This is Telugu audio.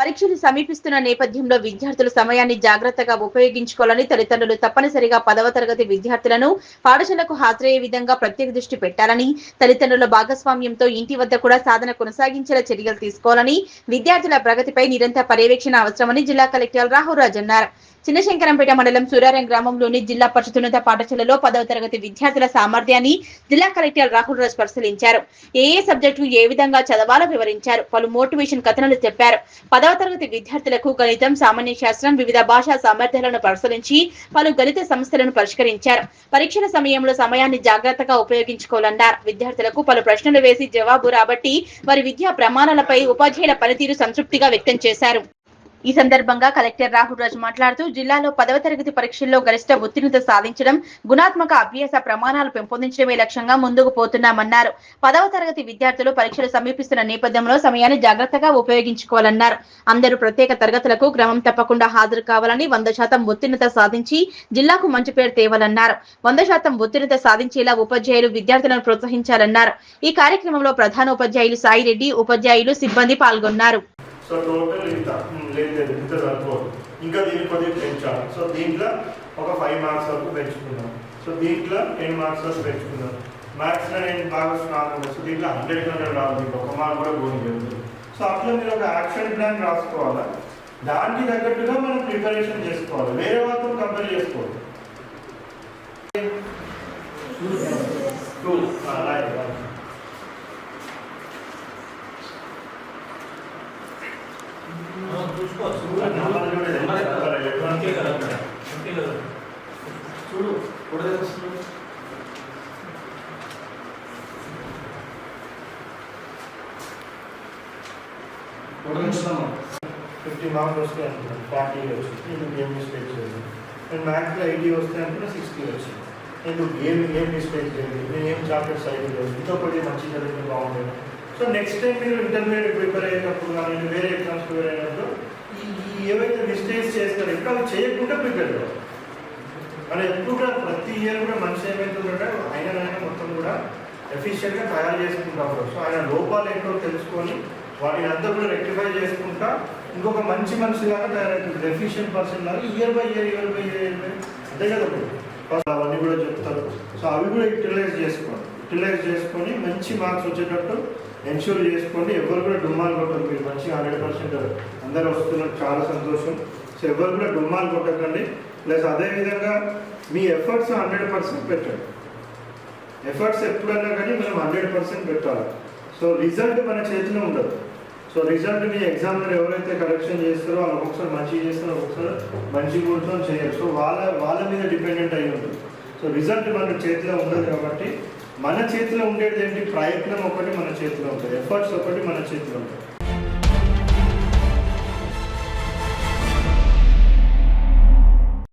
పరీక్షలు సమీపిస్తున్న నేపథ్యంలో విద్యార్థులు సమయాన్ని జాగ్రత్తగా ఉపయోగించుకోవాలని తల్లిదండ్రులు తప్పనిసరిగా 10వ తరగతి విద్యార్థులను పాఠశాలకు హాజరయ్యే విధంగా ప్రత్యేక దృష్టి పెట్టాలని, తల్లిదండ్రుల భాగస్వామ్యంతో ఇంటి వద్ద కూడా సాధన కొనసాగించేలా చర్యలు తీసుకోవాలని, విద్యార్థుల ప్రగతిపై నిరంతర పర్యవేక్షణ అవసరమని జిల్లా కలెక్టర్ రాహుల్ రాజ్ అన్నారు. చిన్నశంకరంపేట మండలం సూరారం గ్రామంలోని జిల్లా పరిషత్ పాఠశాలలో 10వ తరగతి విద్యార్థుల సామర్థ్యాన్ని జిల్లా కలెక్టర్ రాహుల్ రాజ్ పరిశీలించారు. ఏ సబ్జెక్టులు ఏ విధంగా చదవాలో వివరించారు. పలు మోటివేషన్ కథనాలు చెప్పారు. 10వ తరగతి విద్యార్థులకు గణితం, సామాన్య శాస్త్రం, వివిధ భాషా సామర్థ్యాలను పరిశీలించి పలు గణిత సమస్యలను పరిష్కరించారు. పరీక్షల సమయంలో సమయాన్ని జాగ్రత్తగా ఉపయోగించుకోవాలన్నారు. విద్యార్థులకు పలు ప్రశ్నలు వేసి జవాబు రాబట్టి వారి విద్యా ప్రమాణాలపై ఉపాధ్యాయుల పనితీరు సంతృప్తిగా వ్యక్తం చేశారు. ఈ సందర్భంగా కలెక్టర్ రాహుల్ రాజ్ మాట్లాడుతూ జిల్లాలో 10వ తరగతి పరీక్షల్లో గరిష్ట ఉత్తీర్ణత సాధించడం, గుణాత్మక అభ్యాస ప్రమాణాలు పెంపొందించడమే లక్ష్యంగా ముందుకు పోతున్నామన్నారు. 10వ తరగతి విద్యార్థులు పరీక్షలు సమీపిస్తున్న నేపథ్యంలో సమయాన్ని జాగ్రత్తగా ఉపయోగించుకోవాలన్నారు. అందరూ ప్రత్యేక తరగతులకు క్రమం తప్పకుండా హాజరు కావాలని, 100% ఉత్తీర్ణత సాధించి జిల్లాకు మంచి పేరు తేవాలన్నారు. 100% ఉత్తీర్ణత సాధించేలా ఉపాధ్యాయులు విద్యార్థులను ప్రోత్సహించాలన్నారు. ఈ కార్యక్రమంలో ప్రధాన ఉపాధ్యాయులు సాయిరెడ్డి, ఉపాధ్యాయులు, సిబ్బంది పాల్గొన్నారు. సో టోటల్ ఇంత సరిపోదు, ఇంకా దీన్ని కొద్దిగా పెంచాలి. సో దీంట్లో ఒక 5 మార్క్స్ వరకు పెంచుకున్నాం. సో దీంట్లో 10 మార్క్స్ వరకు పెంచుకున్నాం. మ్యాథ్స్లో నేను బాగా స్ట్రాంగ్ ఉన్నాను. సో దీంట్లో 100 రాదు, ఒక మార్క్ కూడా పోనీ జరుగుతుంది. సో అట్లా మీరు ఒక యాక్షన్ ప్లాన్ రాసుకోవాలి. దానికి తగ్గట్టుగా మనం ప్రిపరేషన్ చేసుకోవాలి. వేరే వాళ్ళతో కంపేర్ చేసుకోవాలి. చూడు 50 మార్క్స్ వస్తే అనుకున్నాను, 40 వచ్చింది. నేను గేమ్ మిస్టేక్ చేయలేదు. నేను మ్యాథ్స్లో 80 వస్తే అనుకున్నా, 60 వచ్చింది. నేను గేమ్ మిస్టేక్ చేయలేదు. నేను ఏం చాప్టర్స్ అయిపోలేదు. ఇంకా కొద్దిగా మంచి చదివితే బాగుండేది. సో నెక్స్ట్ టైం మీరు ఇంటర్మీడియట్ ప్రిపేర్ అయ్యేటప్పుడు కానీ వేరే ఎగ్జామ్స్ ప్రిపేర్ అయినప్పుడు ఏవైతే మిస్టేక్స్ చేస్తారో ఇప్పుడు అవి చేయకుండా ప్రిపేర్ అవ్వాలి. మనం ఎప్పుడు కూడా ప్రతి ఇయర్ కూడా మనిషి ఏమైతుందంటే ఆయన మొత్తం కూడా ఎఫిషియెంట్గా తయారు చేసుకుంటారు. సో ఆయన లోపాలు ఏంటో తెలుసుకొని వాటిని అంతా కూడా రెక్టిఫై చేసుకుంటా ఇంకొక మంచి మనిషిలాగా తయారవుతుంది. ఎఫిషియెంట్ పర్సన్ లాగా ఇయర్ బై ఇయర్ అంతే కదా ఫస్ట్ అవన్నీ కూడా చెప్తారు. సో అవి కూడా యూటిలైజ్ చేసుకొని మంచి మార్క్స్ వచ్చేటట్టు ఎన్ష్యూర్ చేసుకోండి. ఎవరు కూడా డుమ్మాలు కొట్టదు. మీరు మంచిగా 100% అందరూ వస్తున్నారు, చాలా సంతోషం. సో ఎవరు కూడా డుమ్మాలు కొట్టకండి. ప్లస్ అదేవిధంగా మీ ఎఫర్ట్స్ 100% పెట్టండి. ఎఫర్ట్స్ ఎప్పుడన్నా కానీ మనం 100% పెట్టాలి. సో రిజల్ట్ మన చేతిలో ఉండదు. సో రిజల్ట్ మీ ఎగ్జామ్లో ఎవరైతే కరెక్షన్ చేస్తారో వాళ్ళు ఒక్కొక్కసారి మంచిగా చేస్తారో ఒక్కొక్కసారి మంచిగా కూర్చొని చేయరు. సో వాళ్ళ మీద డిపెండెంట్ అయి ఉంటుంది. సో రిజల్ట్ మన చేతిలో ఉండదు. కాబట్టి మన చేతిలో ఉండేది ఏంటి, ప్రయత్నం ఒకటి మన చేతిలో ఉంటుంది, ఎఫర్ట్స్ ఒకటి మన చేతిలో ఉంటుంది.